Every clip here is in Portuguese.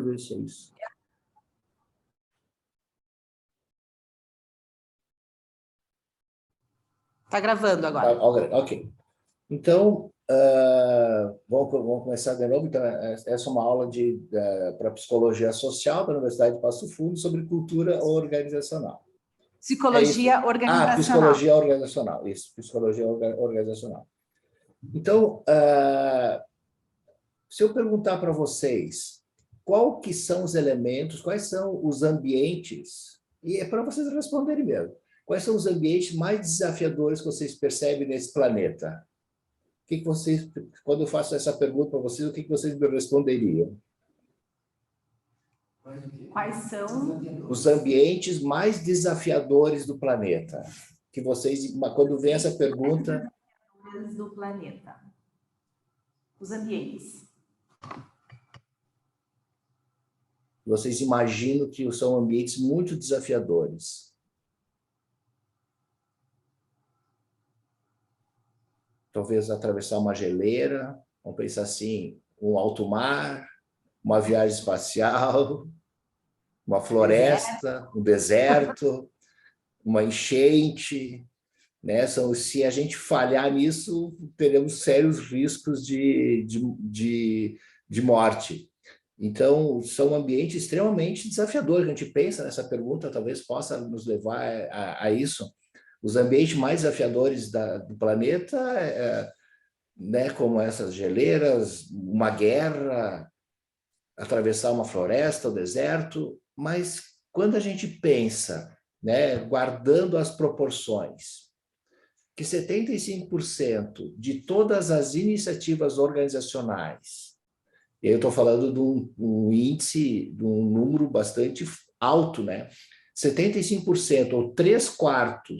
eu ver se é isso. Está gravando agora. Ok. Então, vamos começar de novo. Então, essa é uma aula para Psicologia Social da Universidade de Passo Fundo sobre cultura organizacional. Psicologia organizacional. Psicologia organizacional. Isso, psicologia organizacional. Então, se eu perguntar para vocês qual que são os elementos, quais são os ambientes, e é para vocês responderem mesmo, quais são os ambientes mais desafiadores que vocês percebem nesse planeta? O que vocês, quando eu faço essa pergunta para vocês, o que vocês me responderiam? Quais são os ambientes mais desafiadores do planeta? Que vocês, quando vem essa pergunta, do planeta. Os ambientes. Vocês imaginam que são ambientes muito desafiadores. Talvez atravessar uma geleira, vamos pensar assim, um alto mar, uma viagem espacial, uma floresta, um deserto, uma enchente, né? Se a gente falhar nisso, teremos sérios riscos de morte. Então, são ambientes extremamente desafiadores. A gente pensa nessa pergunta, talvez possa nos levar a isso. Os ambientes mais desafiadores do planeta, né, como essas geleiras, uma guerra, atravessar uma floresta, o deserto, mas quando a gente pensa, né, guardando as proporções, que 75% de todas as iniciativas organizacionais, e aí eu estou falando de um índice, de um número bastante alto, né? 75%, ou 3/4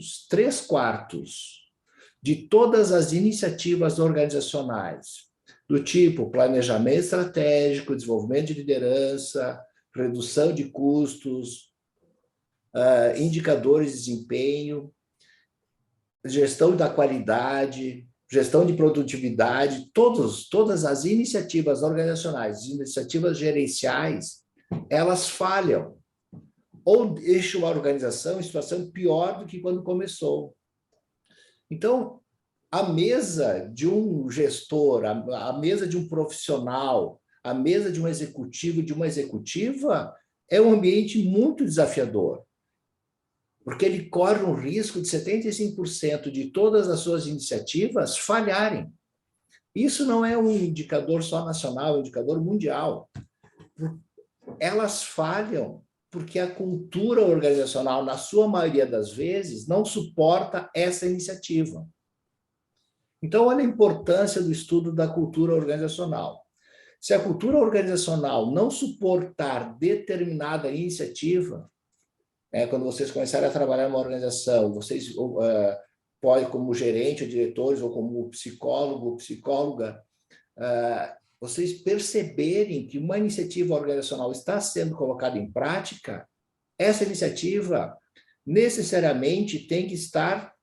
de todas as iniciativas organizacionais, do tipo planejamento estratégico, desenvolvimento de liderança, redução de custos, indicadores de desempenho, gestão da qualidade, gestão de produtividade, todas as iniciativas organizacionais, iniciativas gerenciais, elas falham ou deixam a organização em situação pior do que quando começou. Então, a mesa de um gestor, a mesa de um profissional, a mesa de um executivo, de uma executiva, é um ambiente muito desafiador, porque ele corre um risco de 75% de todas as suas iniciativas falharem. Isso não é um indicador só nacional, é um indicador mundial. Elas falham porque a cultura organizacional, na sua maioria das vezes, não suporta essa iniciativa. Então, olha a importância do estudo da cultura organizacional. Se a cultura organizacional não suportar determinada iniciativa, quando vocês começarem a trabalhar numa organização, vocês podem, como gerente, ou diretores, ou como psicólogo, ou psicóloga, vocês perceberem que uma iniciativa organizacional está sendo colocada em prática, essa iniciativa necessariamente tem que estar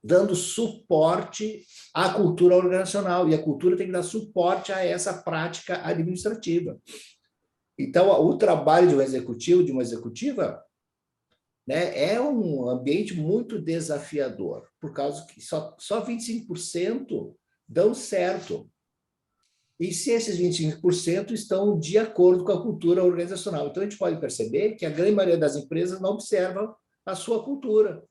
dando suporte à cultura organizacional, e a cultura tem que dar suporte a essa prática administrativa. Então, o trabalho de um executivo, de uma executiva, né, é um ambiente muito desafiador, por causa que só 25% dão certo. E se esses 25% estão de acordo com a cultura organizacional. Então, a gente pode perceber que a grande maioria das empresas não observa a sua cultura.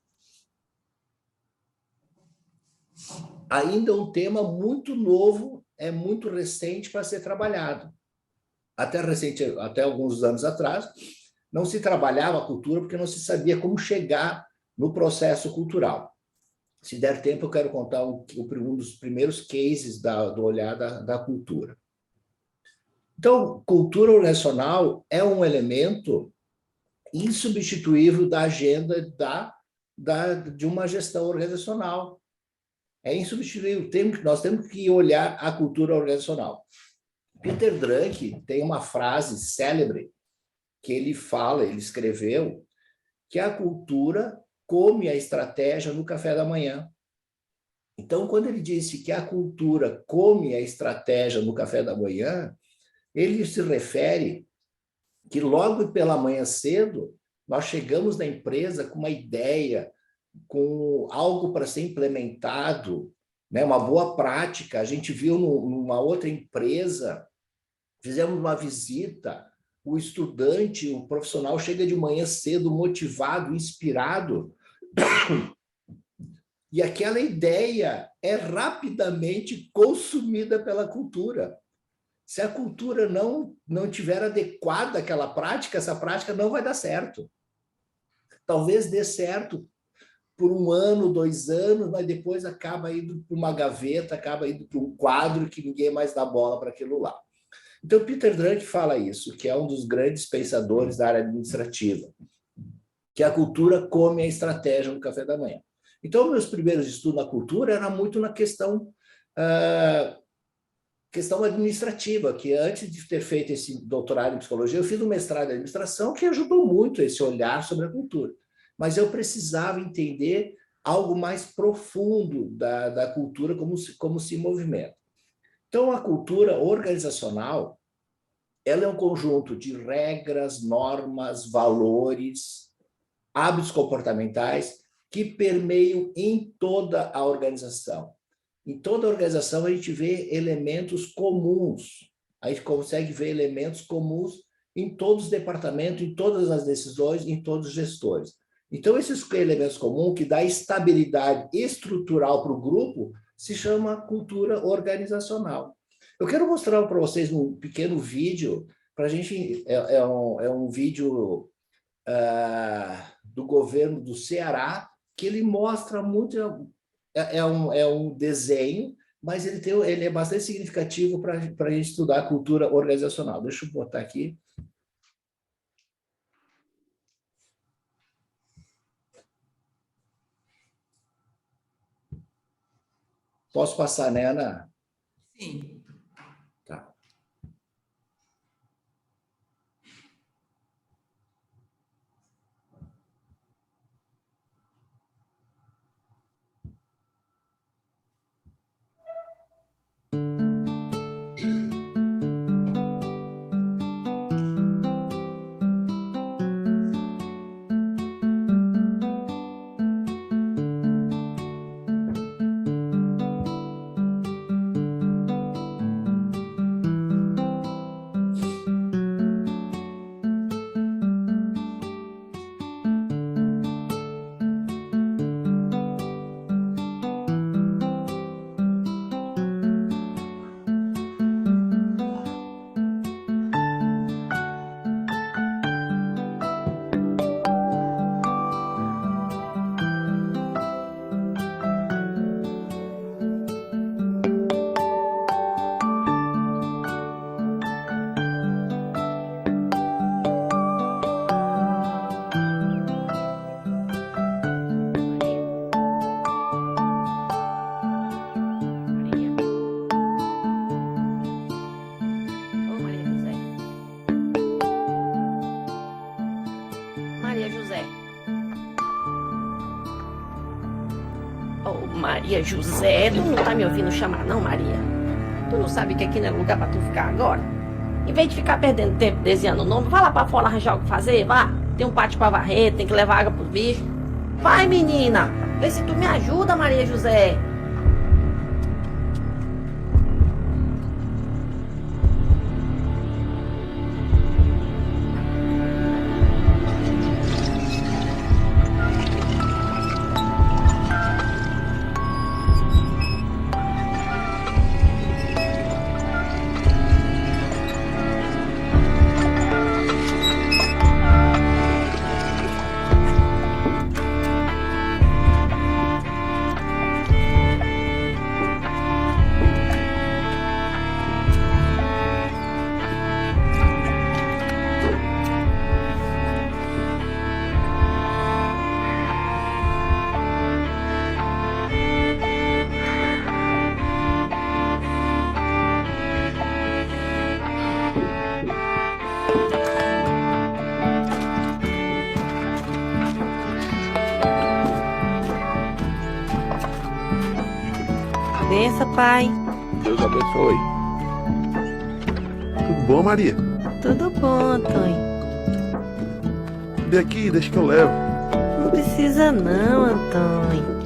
Ainda um tema muito novo, é muito recente para ser trabalhado. Até alguns anos atrás, não se trabalhava a cultura porque não se sabia como chegar no processo cultural. Se der tempo, eu quero contar um dos primeiros cases do olhar da cultura. Então, cultura organizacional é um elemento insubstituível da agenda de uma gestão organizacional. É insubstituível. Nós temos que olhar a cultura organizacional. Peter Drucker tem uma frase célebre que ele escreveu, que a cultura come a estratégia no café da manhã. Então, quando ele disse que a cultura come a estratégia no café da manhã, ele se refere que logo pela manhã cedo, nós chegamos na empresa com uma ideia, com algo para ser implementado, né? Uma boa prática. A gente viu numa outra empresa, fizemos uma visita, o estudante, o profissional chega de manhã cedo, motivado, inspirado, e aquela ideia é rapidamente consumida pela cultura. Se a cultura não tiver adequada àquela prática, essa prática não vai dar certo. Talvez dê certo por 1 ano, 2 anos, mas depois acaba indo para uma gaveta, acaba indo para um quadro que ninguém mais dá bola para aquilo lá. Então, Peter Drucker fala isso, que é um dos grandes pensadores da área administrativa, que a cultura come a estratégia no café da manhã. Então, meus primeiros estudos na cultura era muito na questão administrativa, que antes de ter feito esse doutorado em psicologia, eu fiz um mestrado em administração que ajudou muito esse olhar sobre a cultura. Mas eu precisava entender algo mais profundo da cultura, como se movimenta. Então, a cultura organizacional, ela é um conjunto de regras, normas, valores, hábitos comportamentais que permeiam em toda a organização. Em toda a organização, a gente vê elementos comuns. A gente consegue ver elementos comuns em todos os departamentos, em todas as decisões, em todos os gestores. Então, esses elementos comuns que dão estabilidade estrutural para o grupo se chama cultura organizacional. Eu quero mostrar para vocês um pequeno vídeo, para a gente, é um vídeo do governo do Ceará, que ele mostra muito, é um desenho, mas ele é bastante significativo para a gente estudar a cultura organizacional. Deixa eu botar aqui. Posso passar, né, Ana? Sim. Tá. Maria José, tu não tá me ouvindo chamar não, Maria? Tu não sabe que aqui não é lugar pra tu ficar agora? Em vez de ficar perdendo tempo desenhando o nome, vai lá pra fora arranjar o que fazer, vá. Tem um pátio pra varrer, tem que levar água pros bichos. Vai, menina, vê se tu me ajuda, Maria José. Benção, pai. Deus abençoe. Tudo bom, Maria? Tudo bom, Antônio. subir aqui, deixa que eu levo. Não precisa não, Antônio.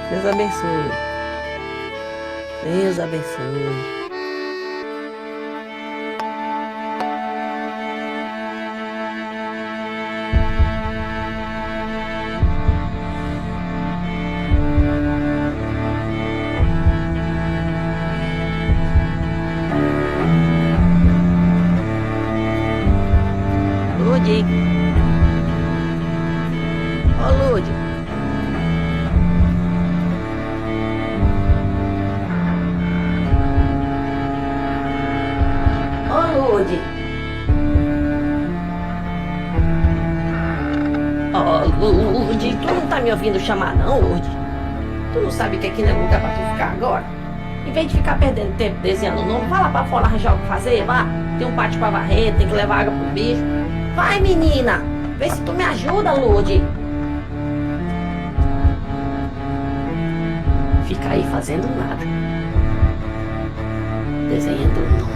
Deus abençoe. Deus abençoe. Lude. Ô, Lude. Lude. Lude, tu não tá me ouvindo chamar não, Lude? Tu não sabe que aqui não é lugar pra tu ficar agora? Em vez de ficar perdendo tempo desenhando o nome, vai lá pra fora arranjar o que fazer, vá. Tem um pátio pra varrer, tem que levar água pro bicho. Vai, menina, vê se tu me ajuda, Lude. Fica aí fazendo nada. Desenhando o nome.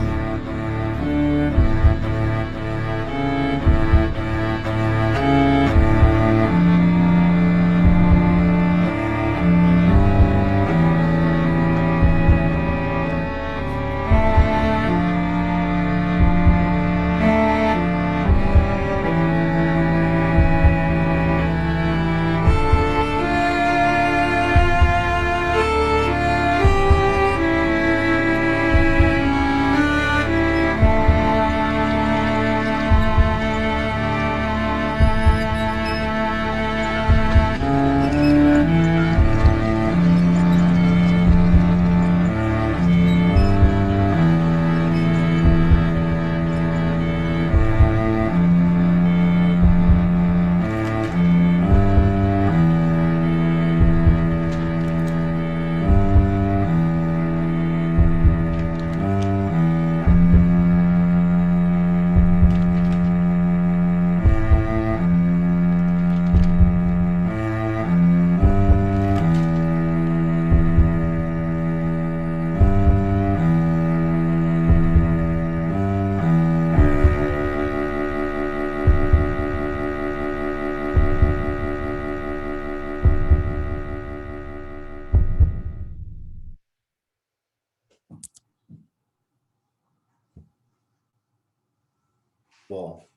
Bom,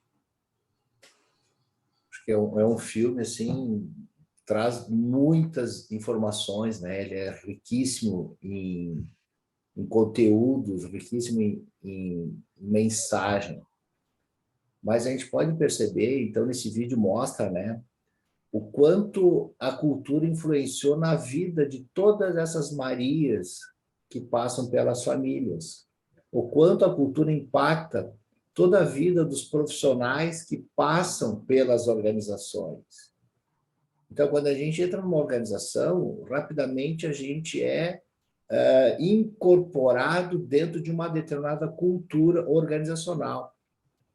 acho que é um filme, assim, traz muitas informações, né? Ele é riquíssimo em conteúdos, riquíssimo em mensagem. Mas a gente pode perceber, então, nesse vídeo mostra, né, o quanto a cultura influenciou na vida de todas essas Marias que passam pelas famílias. O quanto a cultura impacta toda a vida dos profissionais que passam pelas organizações. Então, quando a gente entra numa organização, rapidamente a gente é incorporado dentro de uma determinada cultura organizacional.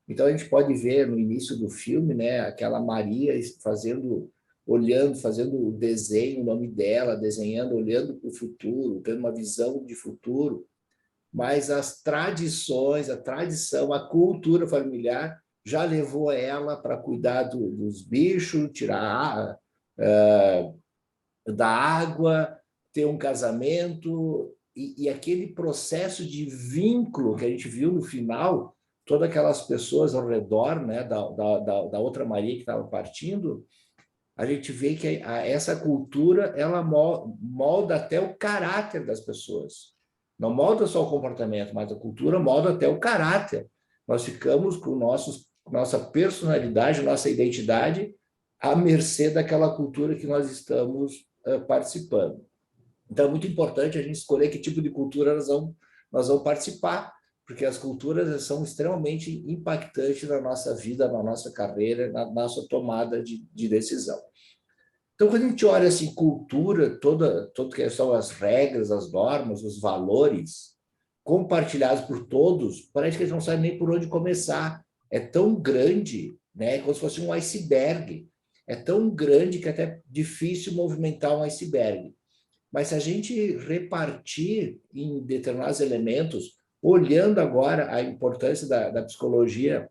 Então, a gente pode ver no início do filme, né, aquela Maria fazendo o desenho, o nome dela, desenhando, olhando para o futuro, tendo uma visão de futuro, mas as tradições, a tradição, a cultura familiar já levou ela para cuidar dos bichos, tirar da água, ter um casamento, e aquele processo de vínculo que a gente viu no final, todas aquelas pessoas ao redor, né, da outra Maria que estava partindo, a gente vê que essa cultura ela molda até o caráter das pessoas. Não molda só o comportamento, mas a cultura molda até o caráter. Nós ficamos com nossa personalidade, nossa identidade à mercê daquela cultura que nós estamos participando. Então, é muito importante a gente escolher que tipo de cultura nós vamos participar, porque as culturas são extremamente impactantes na nossa vida, na nossa carreira, na nossa tomada de decisão. Então, quando a gente olha assim, cultura, tudo que são as regras, as normas, os valores compartilhados por todos, parece que a gente não sabe nem por onde começar. É tão grande, né? Como se fosse um iceberg. É tão grande que é até difícil movimentar um iceberg. Mas se a gente repartir em determinados elementos, olhando agora a importância da psicologia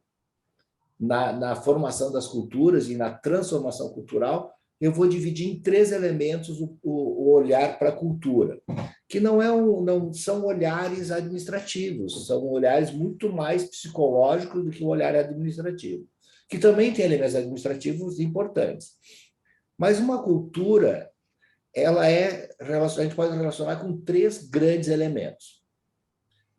na formação das culturas e na transformação cultural, eu vou dividir em 3 elementos o olhar para a cultura, que não são olhares administrativos, são olhares muito mais psicológicos do que o olhar administrativo, que também tem elementos administrativos importantes. Mas uma cultura, a gente pode relacionar com 3 grandes elementos.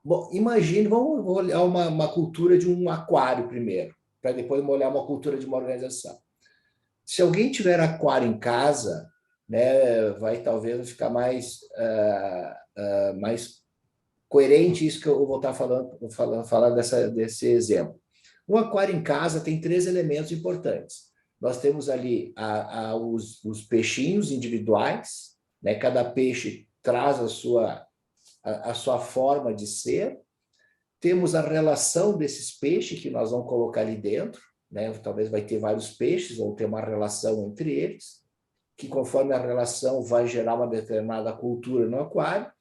Bom, imagine, vamos olhar uma cultura de um aquário primeiro, para depois olhar uma cultura de uma organização. Se alguém tiver aquário em casa, né, vai talvez ficar mais coerente isso que eu vou estar falando desse exemplo. Um aquário em casa tem 3 elementos importantes. Nós temos ali os peixinhos individuais, né? Cada peixe traz a sua forma de ser. Temos a relação desses peixes que nós vamos colocar ali dentro, né? Talvez vai ter vários peixes, ou ter uma relação entre eles, que conforme a relação vai gerar uma determinada cultura no aquário.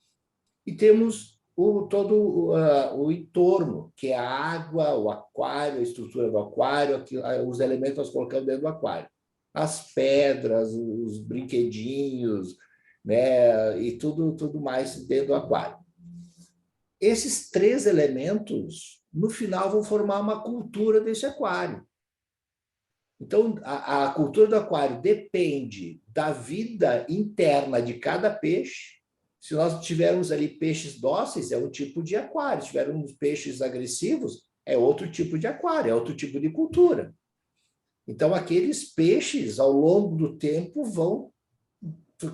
E temos todo o entorno, que é a água, o aquário, a estrutura do aquário, os elementos que nós colocamos dentro do aquário. As pedras, os brinquedinhos, né, e tudo mais dentro do aquário. Esses 3 elementos, no final, vão formar uma cultura desse aquário. Então, a cultura do aquário depende da vida interna de cada peixe. Se nós tivermos ali peixes dóceis, é um tipo de aquário. Se tivermos peixes agressivos, é outro tipo de aquário, é outro tipo de cultura. Então, aqueles peixes, ao longo do tempo, vão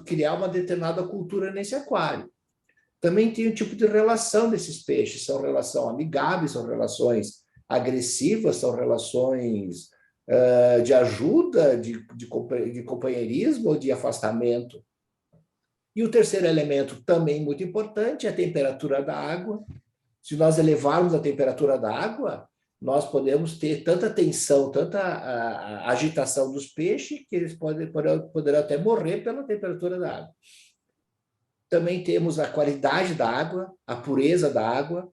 criar uma determinada cultura nesse aquário. Também tem o tipo de relação desses peixes. São relações amigáveis, são relações agressivas, são relações de ajuda, de companheirismo ou de afastamento. E o terceiro elemento, também muito importante, é a temperatura da água. Se nós elevarmos a temperatura da água, nós podemos ter tanta tensão, tanta agitação dos peixes, que eles poderão até morrer pela temperatura da água. Também temos a qualidade da água, a pureza da água.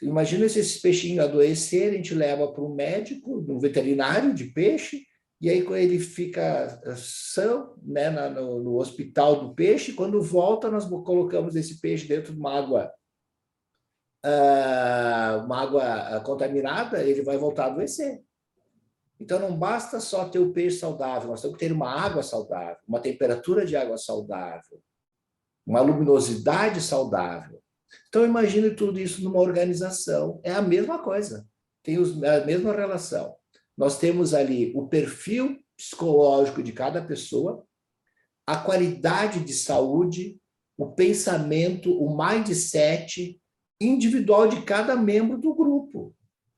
Imagina se esses peixinhos adoecerem, a gente leva para um médico, um veterinário de peixe, e aí quando ele fica são, né, no hospital do peixe, quando volta nós colocamos esse peixe dentro de uma água uma água contaminada, ele vai voltar a adoecer. Então, não basta só ter o peixe saudável, nós temos que ter uma água saudável, uma temperatura de água saudável, uma luminosidade saudável. Então, imagine tudo isso numa organização. É a mesma coisa, tem a mesma relação. Nós temos ali o perfil psicológico de cada pessoa, a qualidade de saúde, o pensamento, o mindset individual de cada membro do grupo.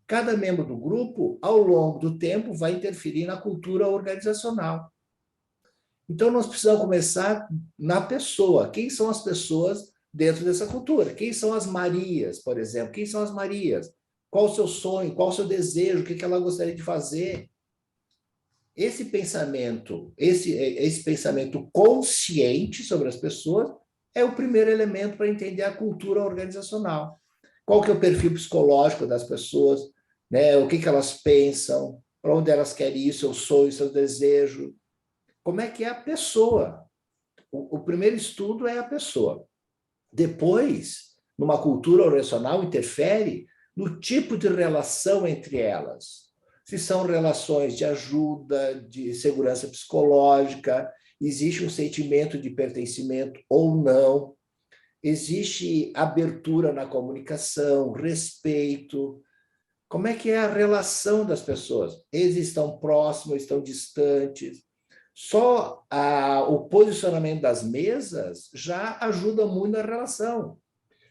Cada membro do grupo, ao longo do tempo, vai interferir na cultura organizacional. Então, nós precisamos começar na pessoa. Quem são as pessoas dentro dessa cultura? Quem são as Marias, por exemplo? Quem são as Marias? Qual o seu sonho? Qual o seu desejo? O que ela gostaria de fazer? Esse pensamento consciente sobre as pessoas é o primeiro elemento para entender a cultura organizacional. Qual que é o perfil psicológico das pessoas, né? O que elas pensam, para onde elas querem ir, seus sonhos, seus desejos. Como é que é a pessoa? O primeiro estudo é a pessoa. Depois, numa cultura organizacional, interfere no tipo de relação entre elas. Se são relações de ajuda, de segurança psicológica, existe um sentimento de pertencimento ou não, existe abertura na comunicação, respeito. Como é que é a relação das pessoas? Eles estão próximos, estão distantes. Só o posicionamento das mesas já ajuda muito na relação.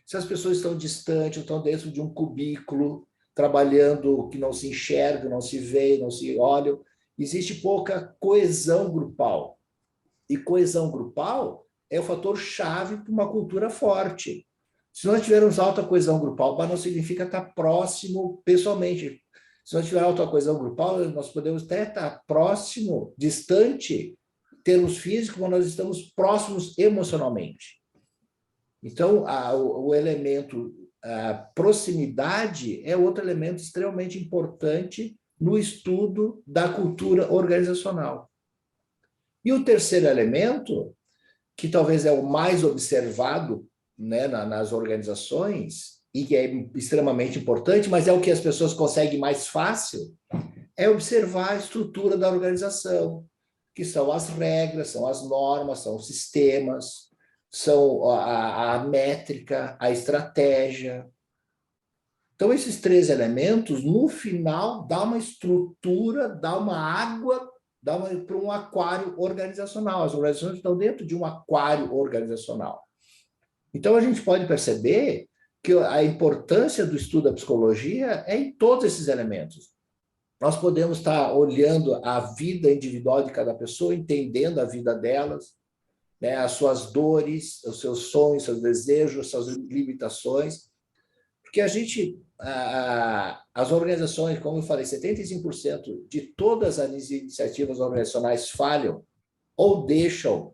Se as pessoas estão distantes, estão dentro de um cubículo, trabalhando que não se enxergam, não se veem, não se olham, existe pouca coesão grupal. E coesão grupal é o fator chave para uma cultura forte. Se nós tivermos alta coesão grupal, não significa estar próximo pessoalmente. Se nós tivermos alta coesão grupal, nós podemos até estar próximo, distante, em termos físicos, mas nós estamos próximos emocionalmente. Então, o elemento a proximidade é outro elemento extremamente importante no estudo da cultura organizacional. E o terceiro elemento, que talvez é o mais observado, né, nas organizações, e que é extremamente importante, mas é o que as pessoas conseguem mais fácil, é observar a estrutura da organização, que são as regras, são as normas, são os sistemas, são a métrica, a estratégia. Então, esses três elementos, no final, dá uma estrutura, dá uma água, para um aquário organizacional. As organizações estão dentro de um aquário organizacional. Então, a gente pode perceber que a importância do estudo da psicologia é em todos esses elementos. Nós podemos estar olhando a vida individual de cada pessoa, entendendo a vida delas, né, as suas dores, os seus sonhos, seus desejos, as suas limitações, porque as organizações, como eu falei, 75% de todas as iniciativas organizacionais falham ou deixam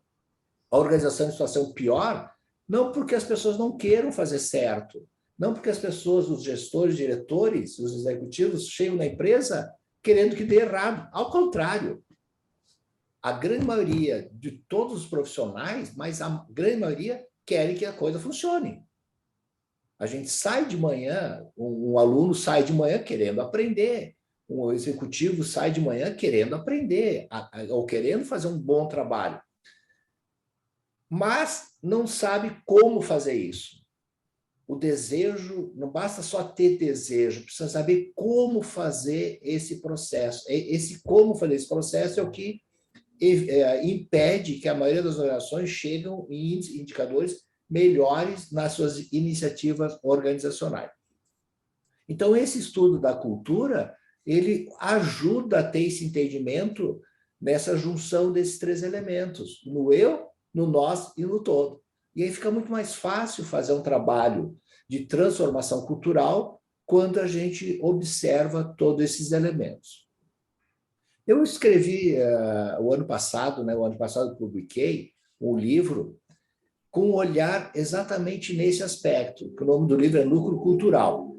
a organização em situação pior, não porque as pessoas não queiram fazer certo, não porque as pessoas, os gestores, diretores, os executivos chegam na empresa querendo que dê errado, ao contrário. A grande maioria de todos os profissionais, mas a grande maioria querem que a coisa funcione. A gente sai de manhã, um aluno sai de manhã querendo aprender, um executivo sai de manhã querendo aprender, ou querendo fazer um bom trabalho. Mas não sabe como fazer isso. O desejo, não basta só ter desejo, precisa saber como fazer esse processo. Esse como fazer esse processo é o que impede que a maioria das organizações cheguem em indicadores melhores nas suas iniciativas organizacionais. Então, esse estudo da cultura, ele ajuda a ter esse entendimento nessa junção desses três elementos, no eu, no nós e no todo. E aí fica muito mais fácil fazer um trabalho de transformação cultural quando a gente observa todos esses elementos. Eu escrevi o ano passado publiquei um livro com um olhar exatamente nesse aspecto, que o nome do livro é Núcleo Cultural.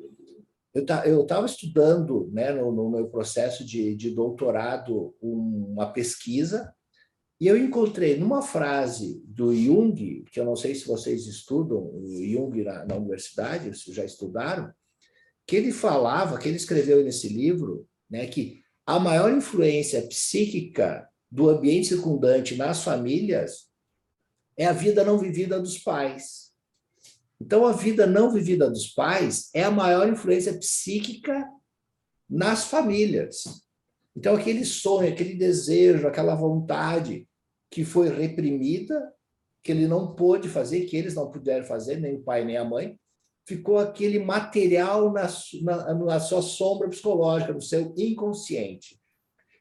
Eu estava estudando, né, no meu processo de doutorado, uma pesquisa E eu encontrei numa frase do Jung, que eu não sei se vocês estudam o Jung na universidade, se já estudaram, que ele falava, que ele escreveu nesse livro, né, que a maior influência psíquica do ambiente circundante nas famílias é a vida não vivida dos pais. Então, a vida não vivida dos pais é a maior influência psíquica nas famílias. Então, aquele sonho, aquele desejo, aquela vontade que foi reprimida, que ele não pôde fazer, que eles não puderam fazer, nem o pai nem a mãe, ficou aquele material na sua sombra psicológica, no seu inconsciente.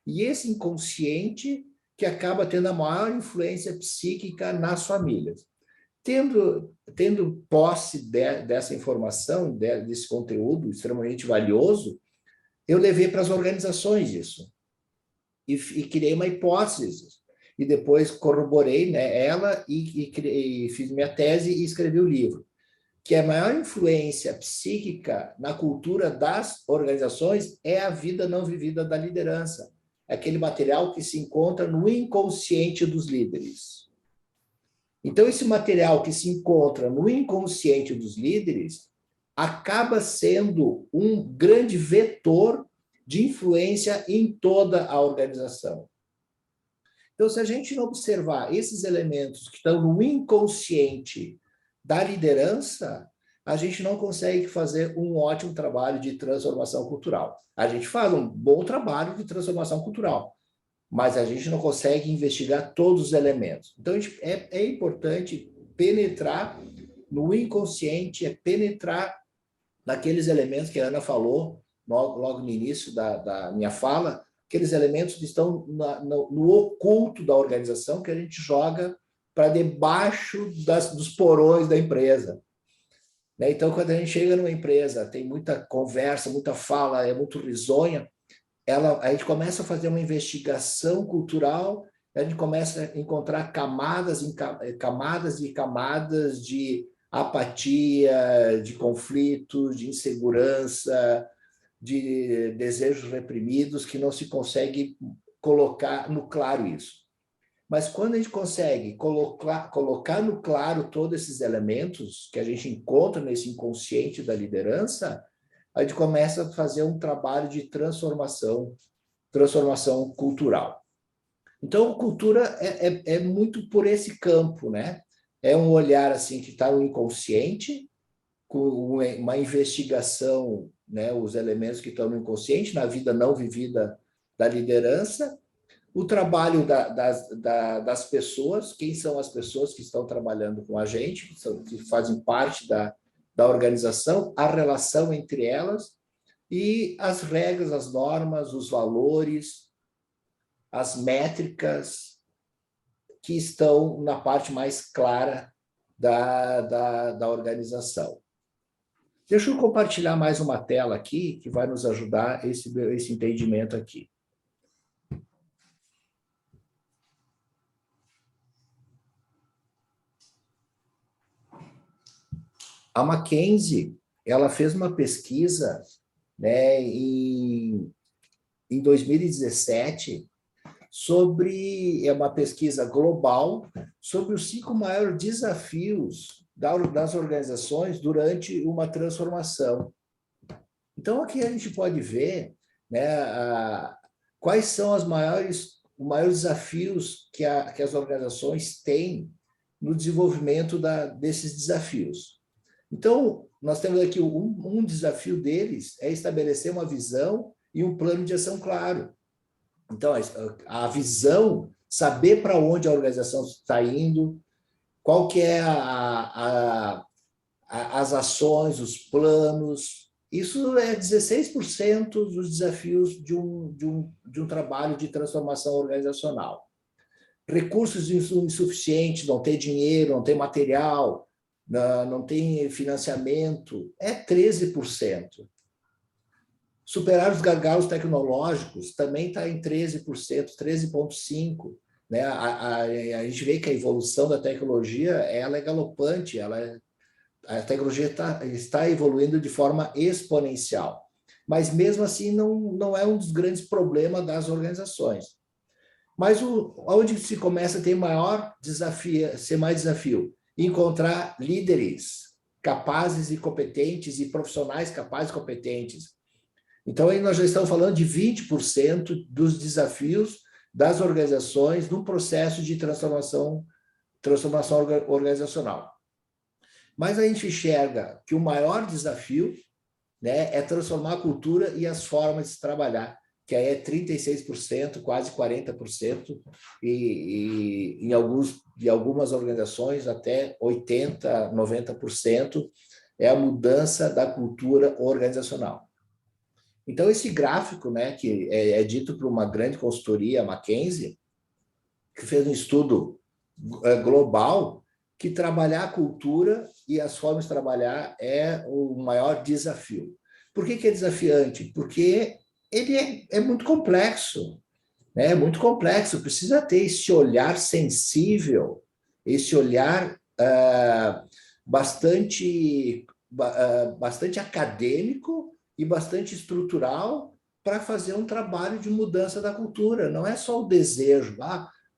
E esse inconsciente que acaba tendo a maior influência psíquica nas famílias. Tendo posse dessa informação, desse conteúdo extremamente valioso, eu levei para as organizações isso. E criei uma hipótese. E depois corroborei, né, ela e fiz minha tese e escrevi o livro. Que a maior influência psíquica na cultura das organizações é a vida não vivida da liderança. Aquele material que se encontra no inconsciente dos líderes. Então, esse material que se encontra no inconsciente dos líderes acaba sendo um grande vetor de influência em toda a organização. Então, se a gente não observar esses elementos que estão no inconsciente da liderança, a gente não consegue fazer um ótimo trabalho de transformação cultural. A gente faz um bom trabalho de transformação cultural, mas a gente não consegue investigar todos os elementos. Então, é importante penetrar no inconsciente, é penetrar naqueles elementos que a Ana falou logo no início da minha fala, aqueles elementos que estão no oculto da organização, que a gente joga para debaixo dos porões da empresa. Então, quando a gente chega numa empresa, tem muita conversa, muita fala, é muito risonha, a gente começa a fazer uma investigação cultural, a gente começa a encontrar camadas e camadas de apatia, de conflitos, de insegurança, de desejos reprimidos que não se consegue colocar no claro isso. Mas quando a gente consegue colocar no claro todos esses elementos que a gente encontra nesse inconsciente da liderança, a gente começa a fazer um trabalho de transformação cultural. Então, cultura é muito por esse campo, né? É um olhar assim que está no inconsciente, com uma investigação, né, os elementos que estão no inconsciente, na vida não vivida da liderança, o trabalho das pessoas, quem são as pessoas que estão trabalhando com a gente, que fazem parte da organização, a relação entre elas e as regras, as normas, os valores, as métricas que estão na parte mais clara da organização. Deixa eu compartilhar mais uma tela aqui, que vai nos ajudar esse entendimento aqui. A McKinsey, ela fez uma pesquisa, né, em 2017, é uma pesquisa global sobre os 5 maiores desafios das organizações durante uma transformação. Então, aqui a gente pode ver, né, quais são os maiores desafios que as organizações têm no desenvolvimento desses desafios. Então, nós temos aqui um desafio deles é estabelecer uma visão e um plano de ação claro. Então, a visão, saber para onde a organização está indo, qual que é as ações, os planos. Isso é 16% dos desafios de um trabalho de transformação organizacional. Recursos insuficientes, não ter dinheiro, não ter material, não tem financiamento, é 13%. Superar os gargalos tecnológicos também está em 13%, 13,5%. Né? A gente vê que a evolução da tecnologia ela é galopante, a tecnologia está evoluindo de forma exponencial. Mas, mesmo assim, não é um dos grandes problemas das organizações. Mas onde se começa a ter maior desafio, ser mais desafio? Encontrar líderes capazes e competentes e profissionais capazes e competentes. Então, aí nós já estamos falando de 20% dos desafios das organizações no processo de transformação organizacional. Mas a gente enxerga que o maior desafio, né, é transformar a cultura e as formas de trabalhar, que aí é 36%, quase 40%, e em algumas organizações até 80%, 90% é a mudança da cultura organizacional. Então, esse gráfico, né, que é dito por uma grande consultoria, a McKinsey, que fez um estudo global, que trabalhar a cultura e as formas de trabalhar é o maior desafio. Por que é desafiante? Porque ele é muito complexo, né? É muito complexo, precisa ter esse olhar sensível, esse olhar bastante acadêmico e bastante estrutural para fazer um trabalho de mudança da cultura. Não é só o desejo,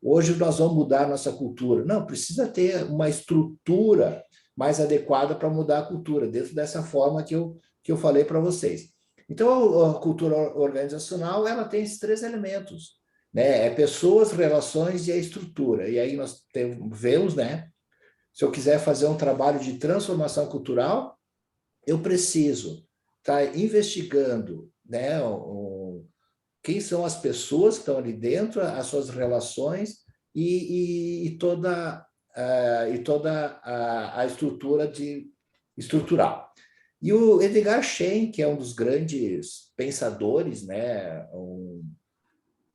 hoje nós vamos mudar a nossa cultura. Não, precisa ter uma estrutura mais adequada para mudar a cultura, dentro dessa forma que eu falei para vocês. Então, a cultura organizacional, ela tem esses 3 elementos, né? É pessoas, relações e a estrutura. E aí nós vemos, né? Se eu quiser fazer um trabalho de transformação cultural, eu preciso estar investigando, né, quem são as pessoas que estão ali dentro, as suas relações e toda a estrutura estrutural. E o Edgar Schein, que é um dos grandes pensadores, né,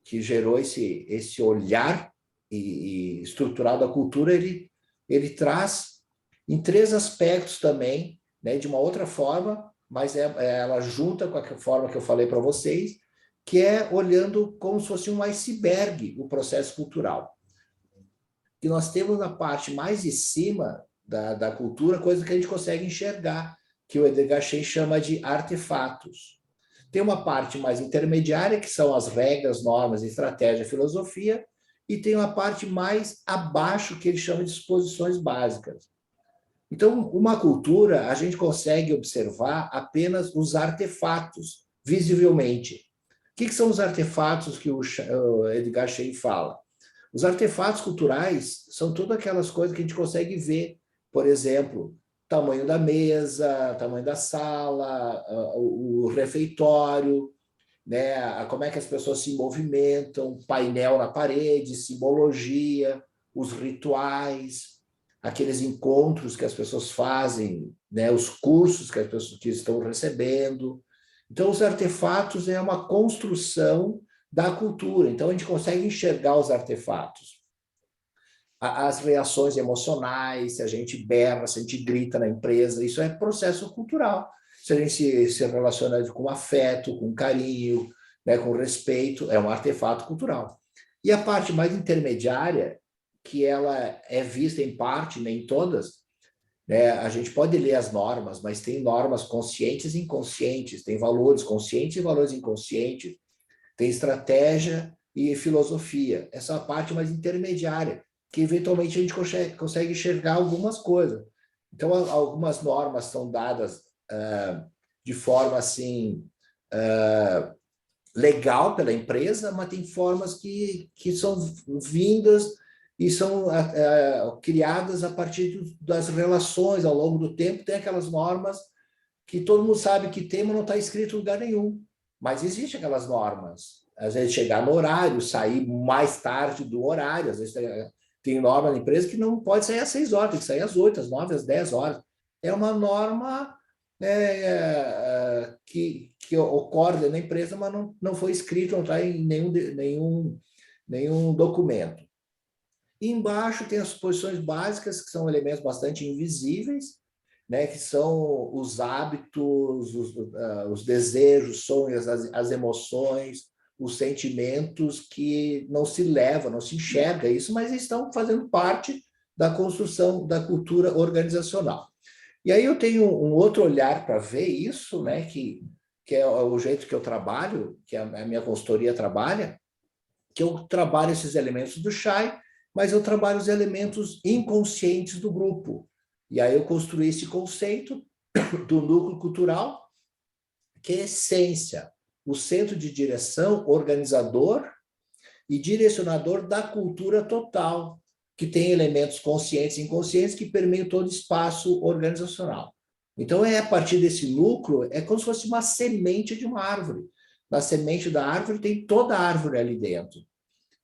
que gerou esse olhar estrutural da cultura, ele traz em 3 aspectos também, né, de uma outra forma, mas ela junta com a forma que eu falei para vocês, que é olhando como se fosse um iceberg o processo cultural. Que nós temos na parte mais de cima da cultura, coisa que a gente consegue enxergar, que o Edgar Schein chama de artefatos. Tem uma parte mais intermediária, que são as regras, normas, estratégia, filosofia, e tem uma parte mais abaixo, que ele chama de disposições básicas. Então, uma cultura, a gente consegue observar apenas os artefatos, visivelmente. O que são os artefatos que o Edgar Schein fala? Os artefatos culturais são todas aquelas coisas que a gente consegue ver. Por exemplo, tamanho da mesa, tamanho da sala, o refeitório, né? Como é que as pessoas se movimentam, painel na parede, simbologia, os rituais, aqueles encontros que as pessoas fazem, né? Os cursos que as pessoas que estão recebendo. Então, os artefatos é uma construção da cultura. Então, a gente consegue enxergar os artefatos. As reações emocionais, se a gente berra, se a gente grita na empresa, isso é processo cultural. Se a gente se relaciona com afeto, com carinho, né, com respeito, é um artefato cultural. E a parte mais intermediária, que ela é vista em parte, nem todas, né, a gente pode ler as normas, mas tem normas conscientes e inconscientes, tem valores conscientes e valores inconscientes, tem estratégia e filosofia. Essa é a parte mais intermediária, que eventualmente a gente consegue enxergar algumas coisas. Então, algumas normas são dadas de forma assim legal pela empresa, mas tem formas que são vindas e são criadas a partir das relações ao longo do tempo. Tem aquelas normas que todo mundo sabe que tem, mas não está escrito em lugar nenhum. Mas existem aquelas normas. Às vezes chegar no horário, sair mais tarde do horário, às vezes tem norma na empresa que não pode sair às 6 horas, tem que sair às 8, às 9, às 10 horas. É uma norma que ocorre na empresa, mas não foi escrito, não está em nenhum documento. E embaixo tem as posições básicas, que são elementos bastante invisíveis, né, que são os hábitos, os desejos, sonhos, as emoções, os sentimentos que não se leva, não se enxerga isso, mas estão fazendo parte da construção da cultura organizacional. E aí eu tenho um outro olhar para ver isso, né, que é o jeito que eu trabalho, que a minha consultoria trabalha, que eu trabalho esses elementos do Chai, mas eu trabalho os elementos inconscientes do grupo. E aí eu construí esse conceito do núcleo cultural, que é a essência, o centro de direção, organizador e direcionador da cultura total, que tem elementos conscientes e inconscientes que permeiam todo o espaço organizacional. Então, a partir desse núcleo, é como se fosse uma semente de uma árvore. Na semente da árvore tem toda a árvore ali dentro.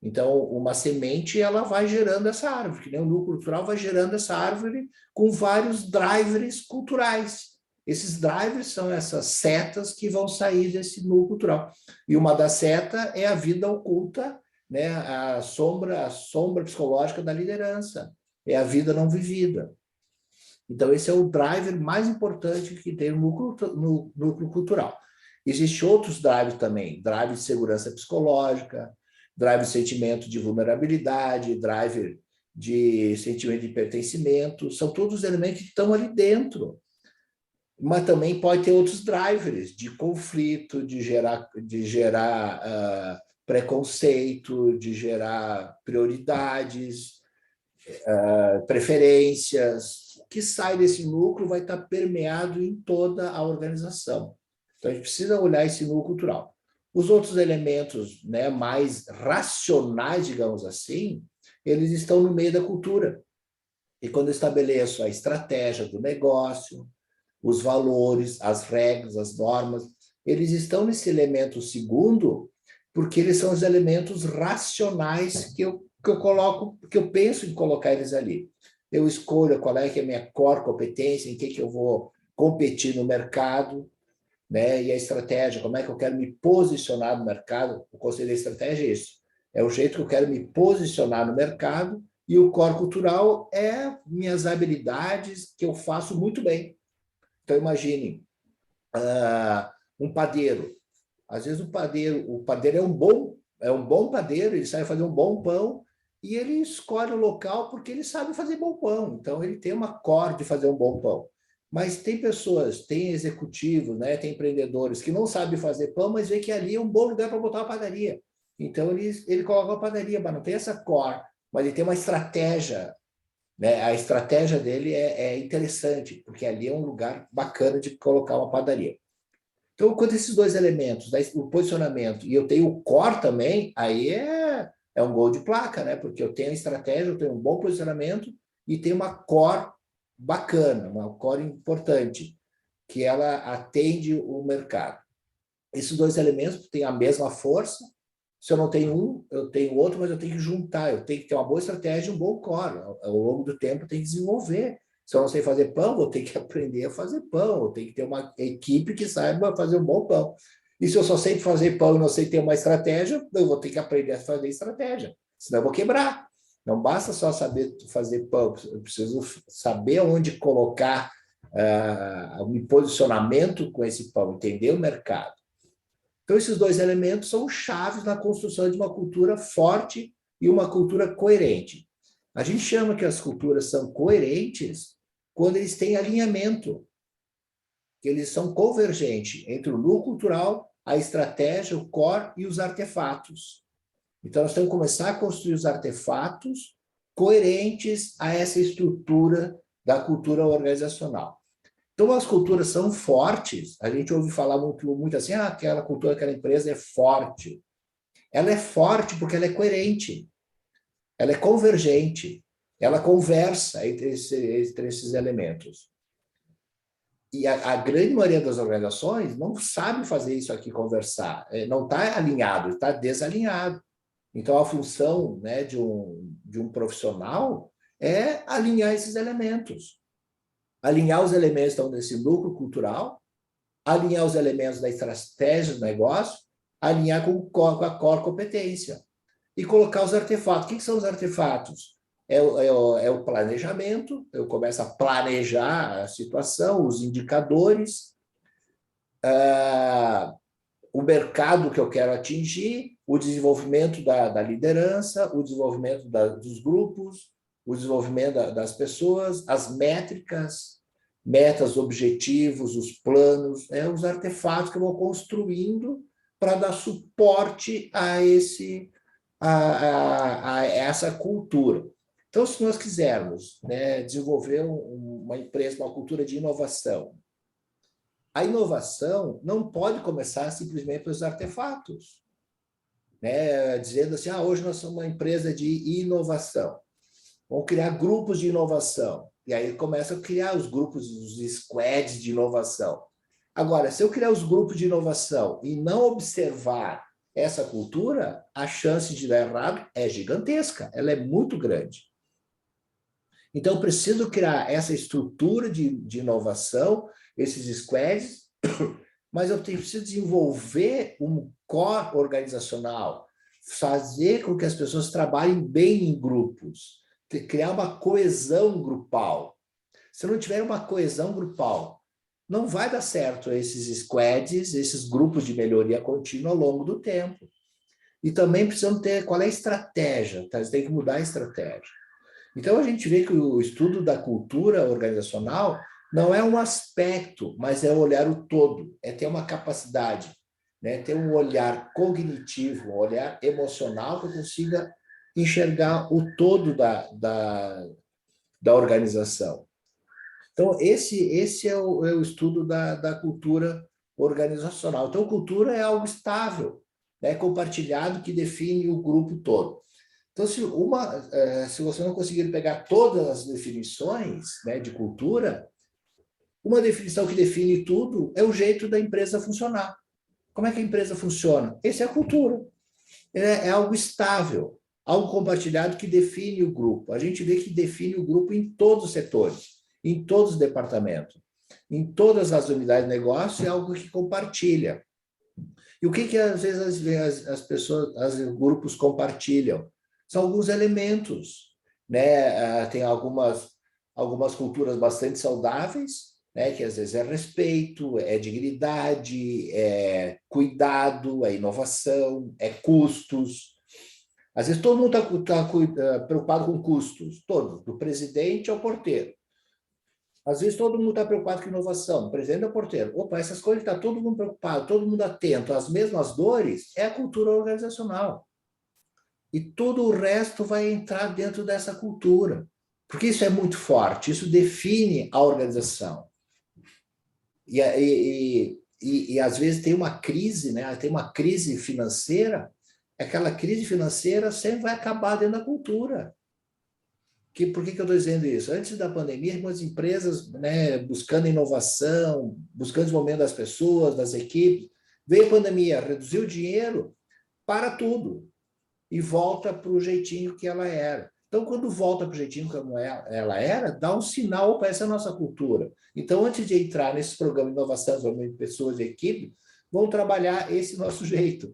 Então, uma semente, ela vai gerando essa árvore, que nem o núcleo cultural vai gerando essa árvore com vários drivers culturais. Esses drivers são essas setas que vão sair desse núcleo cultural. E uma das setas é a vida oculta, né? A sombra psicológica da liderança. É a vida não vivida. Então, esse é o driver mais importante que tem no núcleo cultural. Existem outros drivers também, drive de segurança psicológica, drive de sentimento de vulnerabilidade, driver de sentimento de pertencimento, são todos os elementos que estão ali dentro. Mas também pode ter outros drivers de conflito, de gerar preconceito, de gerar prioridades, preferências. O que sai desse núcleo vai estar permeado em toda a organização. Então, a gente precisa olhar esse núcleo cultural. Os outros elementos, né, mais racionais, digamos assim, eles estão no meio da cultura. E quando eu estabeleço a estratégia do negócio, os valores, as regras, as normas, eles estão nesse elemento segundo, porque eles são os elementos racionais que eu coloco, que eu penso em colocar eles ali. Eu escolho qual é que é a minha core competência, em que eu vou competir no mercado, né? E a estratégia, como é que eu quero me posicionar no mercado. O conceito da estratégia é isso. É o jeito que eu quero me posicionar no mercado, e o core cultural é minhas habilidades que eu faço muito bem. Então, imagine um padeiro. Às vezes o padeiro é um bom padeiro, ele sabe fazer um bom pão, e ele escolhe o local porque ele sabe fazer bom pão. Então, ele tem uma core de fazer um bom pão. Mas tem pessoas, tem executivos, né, tem empreendedores que não sabem fazer pão, mas vê que ali é um bom lugar para botar uma padaria. Então, ele coloca uma padaria, mas não tem essa core, mas ele tem uma estratégia, né? A estratégia dele é interessante, porque ali é um lugar bacana de colocar uma padaria. Então, quando esses dois elementos, o posicionamento, e eu tenho o core também, aí é um gol de placa, né? Porque eu tenho a estratégia, eu tenho um bom posicionamento e tenho uma core bacana, uma core importante, que ela atende o mercado. Esses dois elementos têm a mesma força. Se eu não tenho um, eu tenho outro, mas eu tenho que juntar, eu tenho que ter uma boa estratégia e um bom core. Ao longo do tempo, eu tenho que desenvolver. Se eu não sei fazer pão, vou ter que aprender a fazer pão, eu tenho que ter uma equipe que saiba fazer um bom pão. E se eu só sei fazer pão e não sei ter uma estratégia, eu vou ter que aprender a fazer estratégia, senão eu vou quebrar. Não basta só saber fazer pão, eu preciso saber onde colocar um posicionamento com esse pão, entender o mercado. Então, esses dois elementos são chaves na construção de uma cultura forte e uma cultura coerente. A gente chama que as culturas são coerentes quando eles têm alinhamento, que eles são convergentes entre o núcleo cultural, a estratégia, o core e os artefatos. Então, nós temos que começar a construir os artefatos coerentes a essa estrutura da cultura organizacional. Então, as culturas são fortes. A gente ouve falar muito assim, aquela cultura, aquela empresa é forte. Ela é forte porque ela é coerente. Ela é convergente. Ela conversa entre esses elementos. E a grande maioria das organizações não sabe fazer isso aqui, conversar. Não está alinhado, está desalinhado. Então, a função, né, de um profissional é alinhar esses elementos. Alinhar os elementos estão nesse núcleo cultural, alinhar os elementos da estratégia do negócio, alinhar com a core competência e colocar os artefatos. O que são os artefatos? É o planejamento, eu começo a planejar a situação, os indicadores, o mercado que eu quero atingir, o desenvolvimento da liderança, o desenvolvimento dos grupos, o desenvolvimento das pessoas, as métricas, metas, objetivos, os planos, os artefatos que eu vou construindo para dar suporte a esse a essa cultura. Então, se nós quisermos, né, desenvolver uma empresa, uma cultura de inovação, a inovação não pode começar simplesmente pelos artefatos, né, dizendo assim, hoje nós somos uma empresa de inovação. Vamos criar grupos de inovação. E aí começa a criar os grupos, os squads de inovação. Agora, se eu criar os grupos de inovação e não observar essa cultura, a chance de dar errado é gigantesca, ela é muito grande. Então, eu preciso criar essa estrutura de inovação, esses squads, mas eu preciso desenvolver um core organizacional, fazer com que as pessoas trabalhem bem em grupos, criar uma coesão grupal. Se não tiver uma coesão grupal, não vai dar certo esses squads, esses grupos de melhoria contínua ao longo do tempo. E também precisamos ter qual é a estratégia, tá? Você tem que mudar a estratégia. Então, a gente vê que o estudo da cultura organizacional não é um aspecto, mas é olhar o todo, é ter uma capacidade, né? Ter um olhar cognitivo, um olhar emocional que eu consiga enxergar o todo da organização. Então, esse é o estudo da cultura organizacional. Então, cultura é algo estável, né, compartilhado, que define o grupo todo. Então, se você não conseguir pegar todas as definições, né, de cultura, uma definição que define tudo é o jeito da empresa funcionar. Como é que a empresa funciona? Essa é a cultura. É algo estável, algo compartilhado que define o grupo. A gente vê que define o grupo em todos os setores, em todos os departamentos, em todas as unidades de negócio, é algo que compartilha. E o que às vezes as pessoas, os grupos compartilham? São alguns elementos, né? Tem algumas culturas bastante saudáveis, né? Que às vezes é respeito, é dignidade, é cuidado, é inovação, é custos. Às vezes todo mundo está preocupado com custos, todos, do presidente ao porteiro. Às vezes todo mundo está preocupado com inovação, do presidente ao porteiro. Opa, essas coisas está todo mundo preocupado, todo mundo atento às mesmas dores, é a cultura organizacional. E todo o resto vai entrar dentro dessa cultura. Porque isso é muito forte, isso define a organização. E às vezes tem uma crise, né? Tem uma crise financeira, aquela crise financeira sempre vai acabar dentro da cultura. Por que eu estou dizendo isso? Antes da pandemia, algumas empresas, né, buscando inovação, buscando o desenvolvimento das pessoas, das equipes, veio a pandemia, reduziu o dinheiro, para tudo, e volta para o jeitinho que ela era. Então, quando volta para o jeitinho como ela era, dá um sinal para essa nossa cultura. Então, antes de entrar nesse programa de inovação, desenvolvimento de pessoas e equipe, vamos trabalhar esse nosso jeito.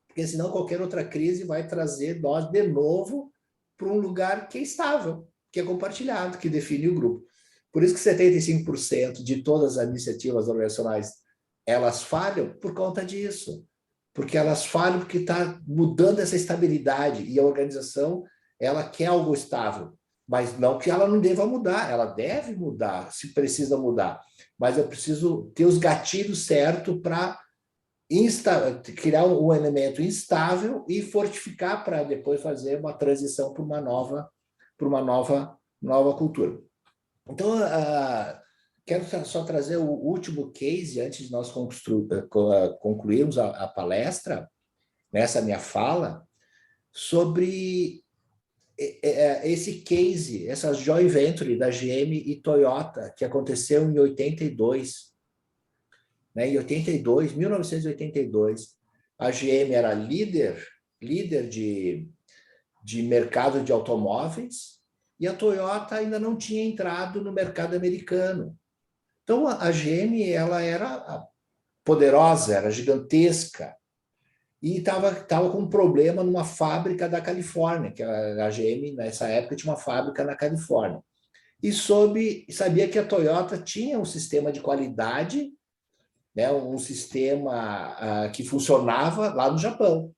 Porque senão qualquer outra crise vai trazer nós de novo para um lugar que é estável, que é compartilhado, que define o grupo. Por isso que 75% de todas as iniciativas organizacionais, elas falham por conta disso. Porque elas falham porque está mudando essa estabilidade, e a organização, ela quer algo estável, mas não que ela não deva mudar, ela deve mudar, se precisa mudar, mas eu preciso ter os gatilhos certos para criar um elemento instável e fortificar para depois fazer uma transição para uma nova cultura. Então, quero só trazer o último case antes de nós concluirmos a palestra, nessa minha fala, sobre esse case, essa joint venture da GM e Toyota, que aconteceu em 82. Né, em 1982, a GM era líder de mercado de automóveis, e a Toyota ainda não tinha entrado no mercado americano. Então, a GM ela era poderosa, era gigantesca, e estava com um problema numa fábrica da Califórnia, que a GM, nessa época, tinha uma fábrica na Califórnia. E sabia que a Toyota tinha um sistema de qualidade, né, um sistema que funcionava lá no Japão.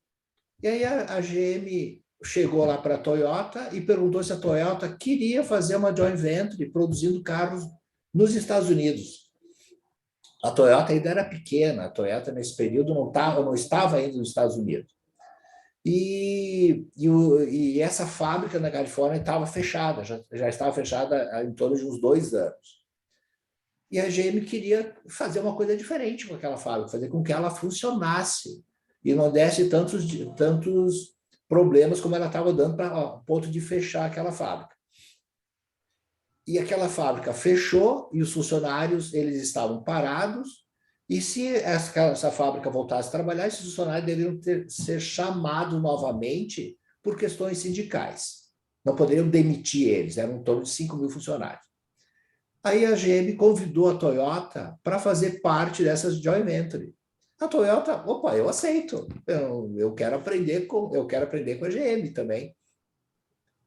E aí a GM chegou lá para a Toyota e perguntou se a Toyota queria fazer uma joint venture produzindo carros nos Estados Unidos. A Toyota ainda era pequena, a Toyota nesse período não estava ainda nos Estados Unidos. E essa fábrica na Califórnia estava fechada, já estava fechada em torno de uns 2 anos. E a GM queria fazer uma coisa diferente com aquela fábrica, fazer com que ela funcionasse e não desse tantos problemas como ela estava dando para o ponto de fechar aquela fábrica. E aquela fábrica fechou e os funcionários eles estavam parados, e se essa fábrica voltasse a trabalhar, esses funcionários deveriam ser chamados novamente por questões sindicais. Não poderiam demitir eles, eram em torno de 5 mil funcionários. Aí a GM convidou a Toyota para fazer parte dessas joint venture. A Toyota, opa, eu aceito, eu quero aprender com a GM também.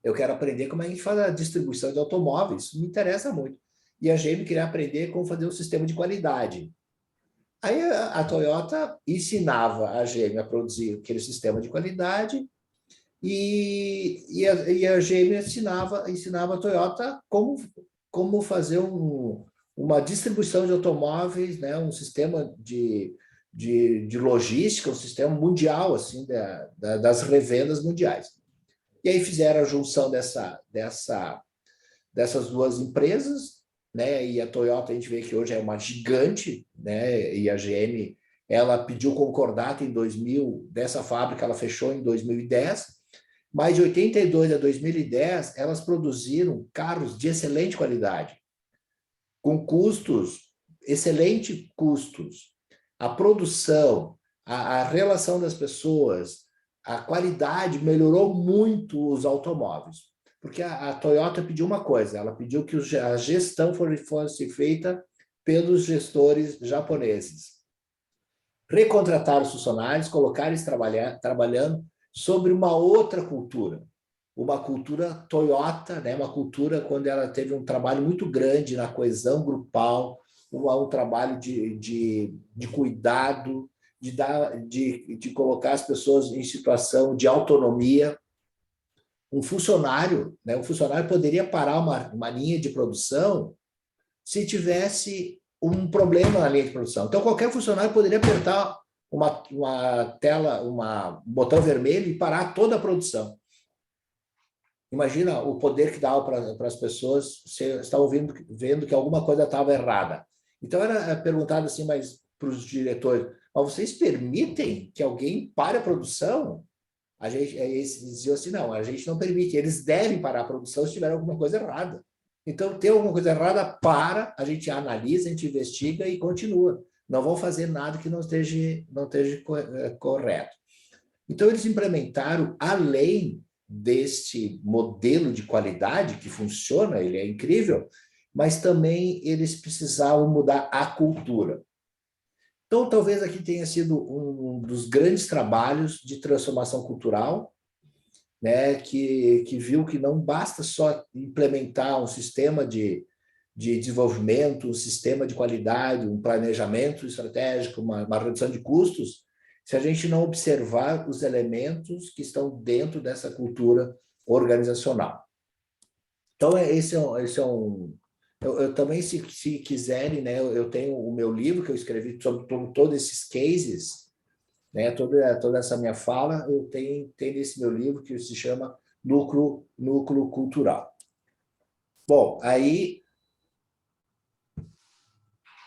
Eu quero aprender como a gente faz a distribuição de automóveis, isso me interessa muito. E a GM queria aprender como fazer um sistema de qualidade. Aí a Toyota ensinava a GM a produzir aquele sistema de qualidade e a GM ensinava a Toyota como fazer uma distribuição de automóveis, né, um sistema de logística, um sistema mundial assim, das revendas mundiais. E aí fizeram a junção dessas duas empresas, né? E a Toyota, a gente vê que hoje é uma gigante, né? E a GM, ela pediu concordata em 2000, dessa fábrica ela fechou em 2010, mas de 82 a 2010, elas produziram carros de excelente qualidade, com custos, excelentes custos. A produção, a relação das pessoas, a qualidade melhorou muito os automóveis. Porque a Toyota pediu uma coisa, ela pediu que a gestão fosse feita pelos gestores japoneses. Recontratar os funcionários, colocar eles trabalhando sobre uma outra cultura. Uma cultura Toyota, né? Uma cultura quando ela teve um trabalho muito grande na coesão grupal, um trabalho de cuidado, de colocar as pessoas em situação de autonomia. Um funcionário poderia parar uma linha de produção se tivesse um problema na linha de produção. Então, qualquer funcionário poderia apertar um botão vermelho e parar toda a produção. Imagina o poder que dava para as pessoas se estavam vendo que alguma coisa estava errada. Então, era perguntado assim, mas para os diretores, mas vocês permitem que alguém pare a produção? Eles diziam assim, não, a gente não permite, eles devem parar a produção se tiver alguma coisa errada. Então, tem alguma coisa errada, a gente analisa, a gente investiga e continua. Não vão fazer nada que não esteja correto. Então, eles implementaram, além deste modelo de qualidade que funciona, ele é incrível, mas também eles precisavam mudar a cultura. Então, talvez aqui tenha sido um dos grandes trabalhos de transformação cultural, né, que viu que não basta só implementar um sistema de desenvolvimento, um sistema de qualidade, um planejamento estratégico, uma redução de custos, se a gente não observar os elementos que estão dentro dessa cultura organizacional. Então, eu também, se quiserem, né, eu tenho o meu livro que eu escrevi sobre todos esses cases, né, toda essa minha fala, eu tenho esse meu livro que se chama Núcleo Cultural. Bom, aí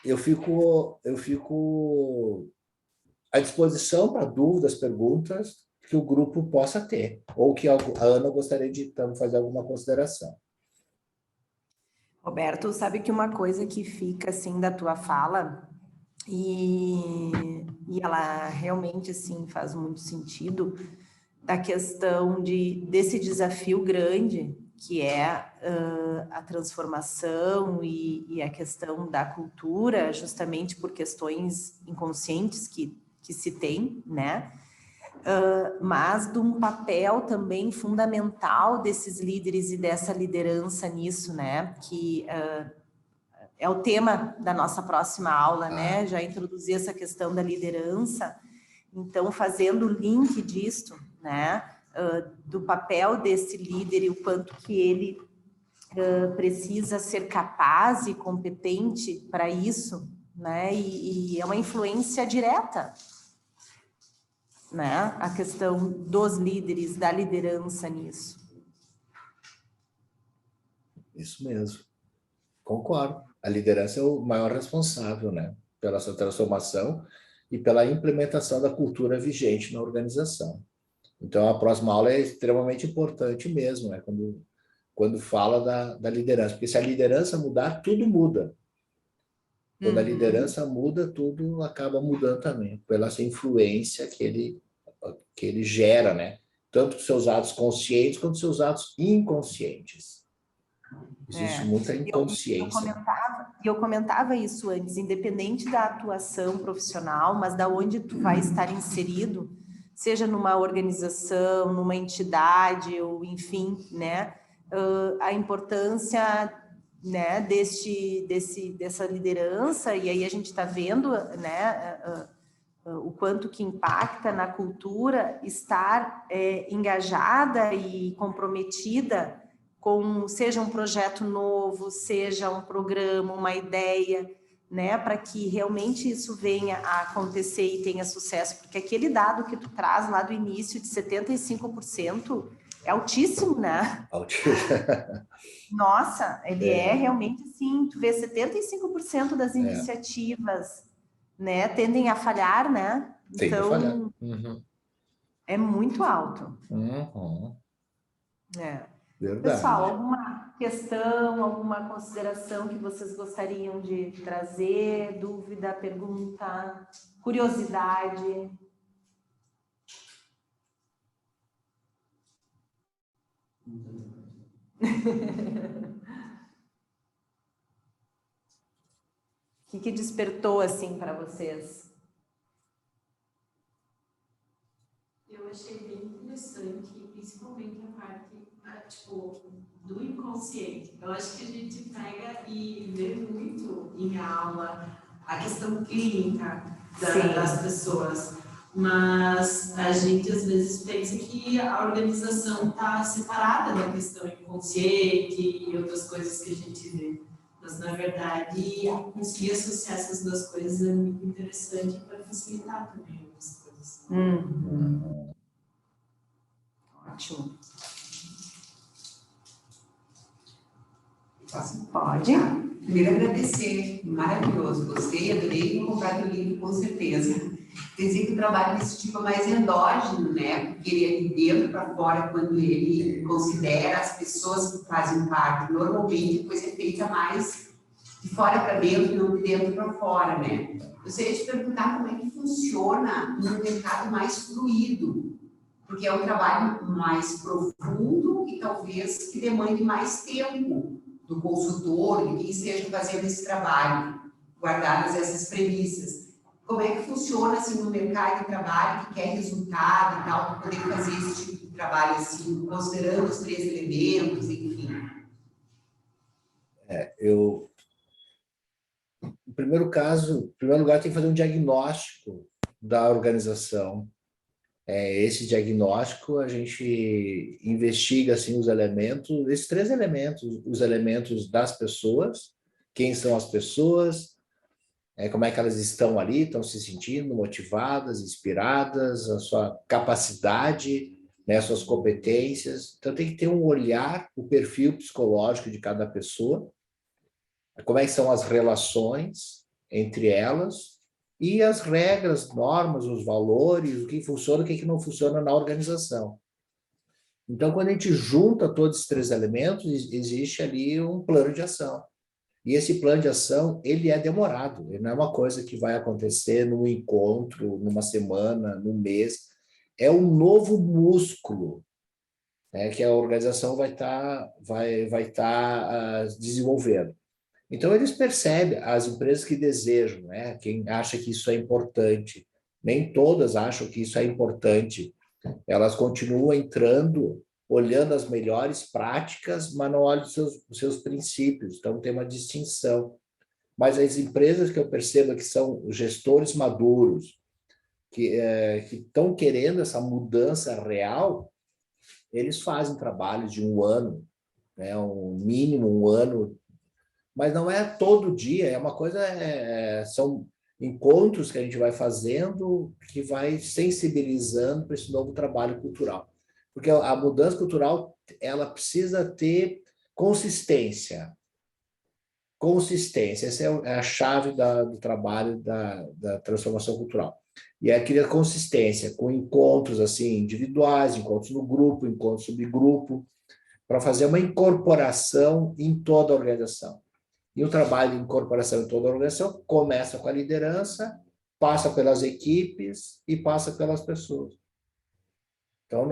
eu fico à disposição para dúvidas, perguntas que o grupo possa ter, ou que a Ana gostaria de fazer alguma consideração. Roberto, sabe que uma coisa que fica assim da tua fala, e ela realmente assim faz muito sentido, da questão desse desafio grande que é a transformação e a questão da cultura, justamente por questões inconscientes que se tem, né? Mas de um papel também fundamental desses líderes e dessa liderança nisso, né? Que é o tema da nossa próxima aula, né? Já introduzi essa questão da liderança, então fazendo o link disto, né? Do papel desse líder e o quanto que ele precisa ser capaz e competente para isso, né? E é uma influência direta. né? A questão dos líderes, da liderança nisso. Isso mesmo. Concordo. A liderança é o maior responsável, né? Pela sua transformação e pela implementação da cultura vigente na organização. Então, a próxima aula é extremamente importante mesmo, né? Quando fala da liderança. Porque se a liderança mudar, tudo muda. Quando a liderança muda, tudo acaba mudando também, pela essa influência que ele gera, né? Tanto os seus atos conscientes quanto os seus atos inconscientes. Existe muita inconsciência. Eu comentava isso antes, independente da atuação profissional, mas da onde tu vai estar inserido, seja numa organização, numa entidade, ou enfim, né? A importância, né, dessa liderança, e aí a gente está vendo, né, o quanto que impacta na cultura estar engajada e comprometida com, seja um projeto novo, seja um programa, uma ideia, né, para que realmente isso venha a acontecer e tenha sucesso, porque aquele dado que tu traz lá do início de 75% é altíssimo, né? Altíssimo. Nossa, ele é realmente assim, tu vê 75% das iniciativas, né, tendem a falhar, né? Tem que falhar. É muito alto. Verdade. Pessoal, alguma questão, alguma consideração que vocês gostariam de trazer? Dúvida, pergunta, curiosidade? O que despertou assim para vocês? Eu achei bem interessante, principalmente a parte tipo, do inconsciente. Eu acho que a gente pega e vê muito em aula a questão clínica das pessoas, mas a gente às vezes pensa que a organização está separada da questão inconsciente e outras coisas que a gente vê. Mas, na verdade, conseguir associar essas duas coisas é muito interessante para facilitar também algumas coisas. Ótimo. Pode? Primeiro agradecer, maravilhoso, gostei, adorei, vou comprar o livro com certeza. Dizer que o trabalho desse tipo é mais endógeno, né? Porque ele é de dentro para fora, quando ele considera as pessoas que fazem parte. Normalmente, a coisa é feita mais de fora para dentro, não de dentro para fora, né? Eu gostaria de perguntar como é que funciona num mercado mais fluido, porque é um trabalho mais profundo e talvez que demande mais tempo do consultor, de quem esteja fazendo esse trabalho, guardadas essas premissas. Como é que funciona assim, no mercado de trabalho que quer resultado e tal, para poder fazer esse tipo de trabalho, assim, considerando os 3 elementos, enfim? Em primeiro lugar, tem que fazer um diagnóstico da organização. Esse diagnóstico, a gente investiga assim, os elementos, esses 3 elementos, os elementos das pessoas, quem são as pessoas, como é que elas estão ali, estão se sentindo motivadas, inspiradas, a sua capacidade, né, as suas competências. Então, tem que ter um olhar, o perfil psicológico de cada pessoa, como é que são as relações entre elas, e as regras, normas, os valores, o que funciona, o que não funciona na organização. Então, quando a gente junta todos esses 3 elementos, existe ali um plano de ação. E esse plano de ação, ele é demorado, ele não é uma coisa que vai acontecer num encontro, numa semana, num mês. É um novo músculo, né, que a organização vai estar desenvolvendo. Então, eles percebem, as empresas que desejam, né? Quem acha que isso é importante, nem todas acham que isso é importante, elas continuam entrando, olhando as melhores práticas, mas não olham os seus princípios, então tem uma distinção. Mas as empresas que eu percebo que são gestores maduros, que estão querendo essa mudança real, eles fazem trabalhos de 1 ano, né? Um mínimo 1 ano, mas não é todo dia, é uma coisa, encontros que a gente vai fazendo que vai sensibilizando para esse novo trabalho cultural. Porque a mudança cultural, ela precisa ter consistência. Consistência, essa é a chave do trabalho da transformação cultural. E é aquela consistência, com encontros assim, individuais, encontros no grupo, encontros subgrupo, para fazer uma incorporação em toda a organização. E o trabalho de incorporação em toda a organização começa com a liderança, passa pelas equipes e passa pelas pessoas. Então,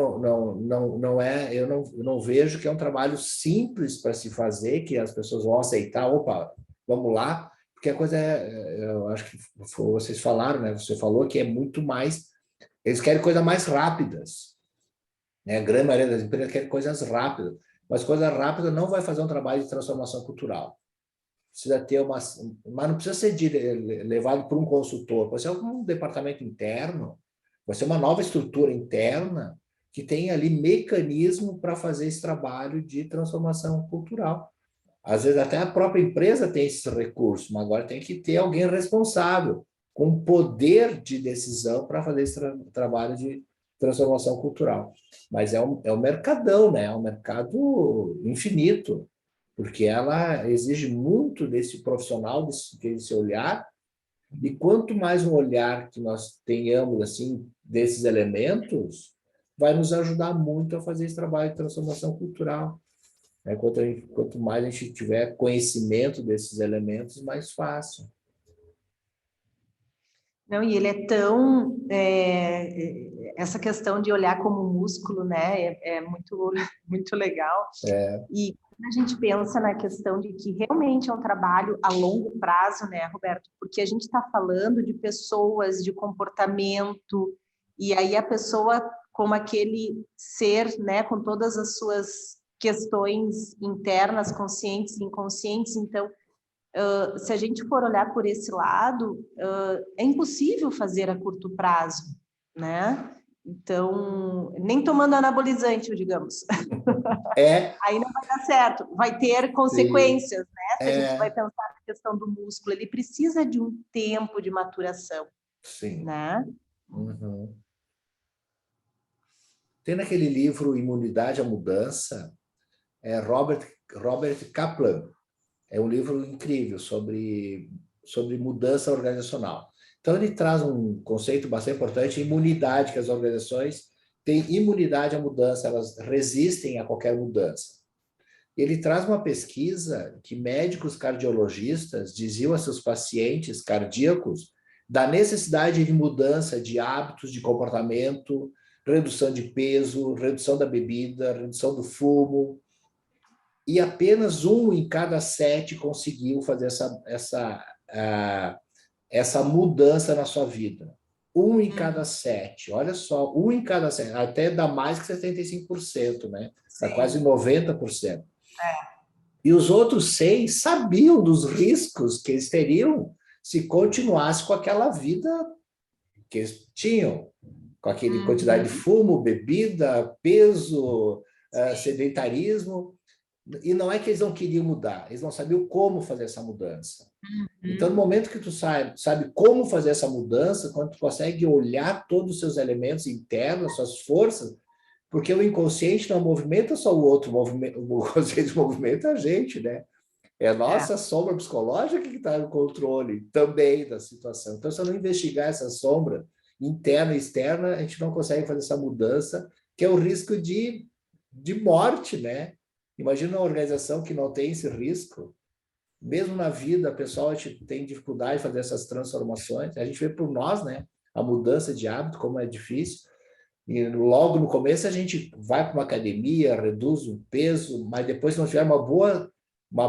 eu não vejo que é um trabalho simples para se fazer, que as pessoas vão aceitar, opa, vamos lá, porque a coisa eu acho que vocês falaram, né? Você falou que é muito mais, eles querem coisas mais rápidas, né? A grande maioria das empresas quer coisas rápidas, mas coisa rápida não vai fazer um trabalho de transformação cultural. Precisa ter mas não precisa ser levado por um consultor, pode ser um departamento interno, pode ser uma nova estrutura interna, que tem ali mecanismo para fazer esse trabalho de transformação cultural. Às vezes até a própria empresa tem esse recurso, mas agora tem que ter alguém responsável, com poder de decisão para fazer esse trabalho de transformação cultural. Mas é um mercadão, né? É um mercado infinito, porque ela exige muito desse profissional, desse olhar, e quanto mais um olhar que nós tenhamos assim desses elementos, vai nos ajudar muito a fazer esse trabalho de transformação cultural. Né? Quanto mais a gente tiver conhecimento desses elementos, mais fácil. Não, e ele é tão... essa questão de olhar como músculo, né? É muito, muito legal. E quando a gente pensa na questão de que realmente é um trabalho a longo prazo, né, Roberto? Porque a gente está falando de pessoas, de comportamento, e aí a pessoa como aquele ser, né, com todas as suas questões internas, conscientes e inconscientes. Então, se a gente for olhar por esse lado, é impossível fazer a curto prazo, né? Então, nem tomando anabolizante, digamos. Aí não vai dar certo, vai ter consequências, né? Se a gente vai pensar na questão do músculo, ele precisa de um tempo de maturação. Sim. Né? Uhum. Tem naquele livro Imunidade à Mudança, Robert Kaplan. É um livro incrível sobre mudança organizacional. Então, ele traz um conceito bastante importante, imunidade, que as organizações têm imunidade à mudança, elas resistem a qualquer mudança. Ele traz uma pesquisa que médicos cardiologistas diziam a seus pacientes cardíacos da necessidade de mudança de hábitos de comportamento, redução de peso, redução da bebida, redução do fumo, e apenas 1 em cada 7 conseguiu fazer essa mudança na sua vida. 1 em cada 7, olha só, 1 em cada 7, até dá mais que 75%, né? Dá quase 90%. E os outros 6 sabiam dos riscos que eles teriam se continuasse com aquela vida que eles tinham, com aquela quantidade de fumo, bebida, peso, sedentarismo. E não é que eles não queriam mudar, eles não sabiam como fazer essa mudança. Então, no momento que tu sabe como fazer essa mudança, quando tu consegue olhar todos os seus elementos internos, suas forças, porque o inconsciente não movimenta só o outro, o consciente movimenta a gente, né? É a nossa sombra psicológica que está no controle também da situação. Então, se eu não investigar essa sombra interna e externa, a gente não consegue fazer essa mudança, que é o risco de morte, né? Imagina uma organização que não tem esse risco. Mesmo na vida, pessoal, a gente tem dificuldade de fazer essas transformações. A gente vê por nós, né? A mudança de hábito, como é difícil. E logo no começo a gente vai para uma academia, reduz o peso, mas depois, se não tiver uma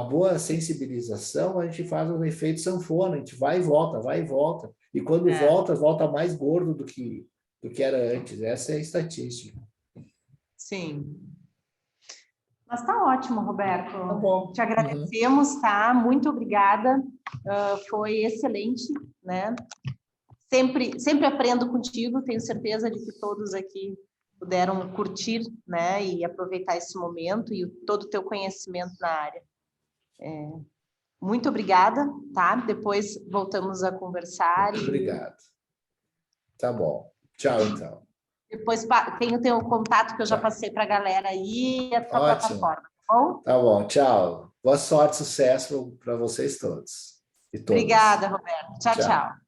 boa sensibilização, a gente faz um efeito sanfona, a gente vai e volta, vai e volta. E quando volta mais gordo do que era antes. Essa é a estatística. Sim. Mas tá ótimo, Roberto. Tá bom. Te agradecemos, tá? Muito obrigada. Foi excelente, né? Sempre aprendo contigo, tenho certeza de que todos aqui puderam curtir, né? E aproveitar esse momento e todo o teu conhecimento na área. Muito obrigada, tá? Depois voltamos a conversar. Muito obrigado. Tá bom. Tchau, então. Depois tem o teu contato que eu já passei para a galera aí, a tua Ótimo. plataforma, tá bom? Tá bom, tchau. Boa sorte, sucesso para vocês todos. E todas. Obrigada, Roberto. Tchau, tchau.